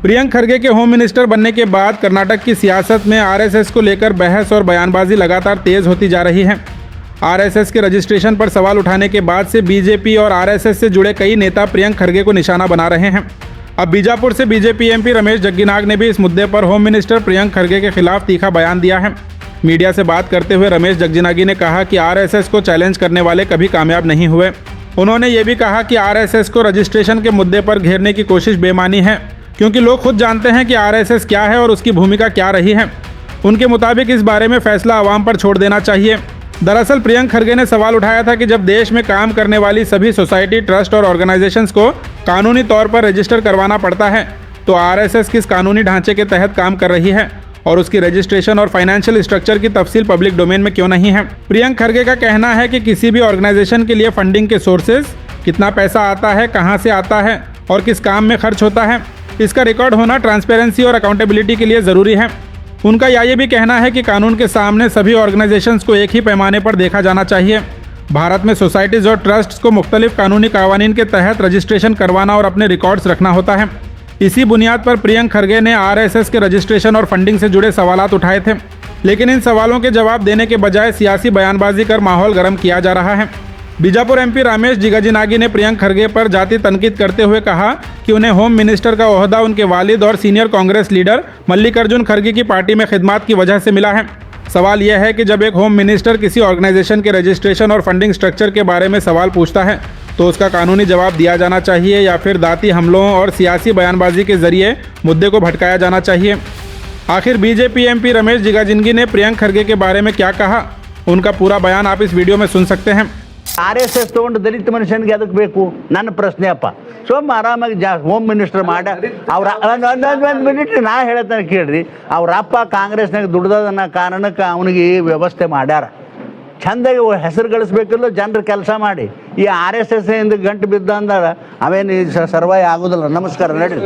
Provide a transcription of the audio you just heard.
प्रियंक खरगे के home minister बनने के बाद कर्नाटक की सियासत में आरएसएस को लेकर बहस और बयानबाजी लगातार तेज होती जा रही है। आरएसएस के रजिस्ट्रेशन पर सवाल उठाने के बाद से बीजेपी और आरएसएस से जुड़े कई नेता प्रियंक खरगे को निशाना बना रहे हैं। अब बीजापुर से बीजेपी एमपी रमेश जग्गीनाग ने भी इस मुद्दे पर होम मिनिस्टर प्रियंक खरगे के खिलाफ तीखा बयान दिया है। मीडिया से बात करते हुए रमेश जग्गीनागी ने कहा कि आरएसएस को चैलेंज करने वाले कभी कामयाब नहीं हुए। उन्होंने ये भी कहा कि आरएसएस को रजिस्ट्रेशन के मुद्दे पर घेरने की कोशिश बेमानी है, क्योंकि लोग खुद जानते हैं कि आरएसएस क्या है और उसकी भूमिका क्या रही है। उनके मुताबिक इस बारे में फैसला आवाम पर छोड़ देना चाहिए। दरअसल प्रियंक खरगे ने सवाल उठाया था कि जब देश में काम करने वाली सभी सोसाइटी, ट्रस्ट और ऑर्गेनाइजेशंस को कानूनी तौर पर रजिस्टर करवाना पड़ता है, तो आरएसएस किस कानूनी ढांचे के तहत काम कर रही है और उसकी रजिस्ट्रेशन और फाइनेंशियल स्ट्रक्चर की तफसील पब्लिक डोमेन में क्यों नहीं है। प्रियंक खरगे का कहना है कि किसी भी ऑर्गेनाइजेशन के लिए फंडिंग के सोर्सेज, कितना पैसा आता है, कहां से आता है और किस काम में खर्च होता है, इसका रिकॉर्ड होना ट्रांसपेरेंसी और अकाउंटेबिलिटी के लिए ज़रूरी है। उनका ये भी कहना है कि कानून के सामने सभी ऑर्गेनाइजेशंस को एक ही पैमाने पर देखा जाना चाहिए। भारत में सोसाइटीज़ और ट्रस्ट्स को मुख्तलिफ कानूनी कवानीन के तहत रजिस्ट्रेशन करवाना और अपने रिकॉर्ड्स रखना होता है। इसी बुनियाद पर प्रियंक खरगे ने आरएसएस के रजिस्ट्रेशन और फंडिंग से जुड़े सवालात उठाए थे, लेकिन इन सवालों के जवाब देने के बजाय सियासी बयानबाजी कर माहौल गर्म किया जा रहा है। बीजापुर एमपी रमेश जग्गीनागी ने प्रियंक खरगे पर जाति तनकीद करते हुए कहा कि उन्हें होम मिनिस्टर का ओहदा उनके वालिद और सीनियर कांग्रेस लीडर मल्लिकार्जुन खरगे की पार्टी में खिदमत की वजह से मिला है। सवाल यह है कि जब एक होम मिनिस्टर किसी ऑर्गेनाइजेशन के रजिस्ट्रेशन और फंडिंग स्ट्रक्चर के बारे में सवाल पूछता है, तो उसका कानूनी जवाब दिया जाना चाहिए या फिर दाती हमलों और सियासी बयानबाजी के जरिए मुद्दे को भटकाया जाना चाहिए। आखिर बीजेपी एमपी रमेश जग्गीनागी ने प्रियंक खरगे के बारे में क्या कहा, उनका पूरा बयान आप इस वीडियो में सुन सकते हैं। RSS तಗೊಂಡು ದಲಿತ ಮನುಷ್ಯನಿಗೆ ಅದಕ್ಕೆ ಬೇಕು ನನ್ನ ಪ್ರಶ್ನೆ ಅಪ್ಪ. ಆರಾಮಾಗಿ ಹೋಮ್ ಮಿನಿಸ್ಟರ್ ಮಾಡ ಅವ್ರ ಒಂದು ಮಿನಿಟ್ ನಾ ಹೇಳ್ತಾನೆ ಕೇಳ್ರಿ. ಅವ್ರ ಅಪ್ಪ ಕಾಂಗ್ರೆಸ್ನಾಗ ದುಡ್ದದನ್ನ ಕಾರಣಕ್ಕೆ ಅವನಿಗೆ ಈ ವ್ಯವಸ್ಥೆ ಮಾಡ್ಯಾರ. ಚಂದಾಗಿ ಹೆಸರು ಗಳಿಸ್ಬೇಕಲ್ಲ, ಜನರು ಕೆಲಸ ಮಾಡಿ. ಈ RSS ಇಂದ ಗಂಟು ಬಿದ್ದ ಅಂದ್ರೆ ಅವೇನು ಸರ್ವೈ ಆಗೋದಿಲ್ಲ. ನಮಸ್ಕಾರ, ನಡ್ರಿ.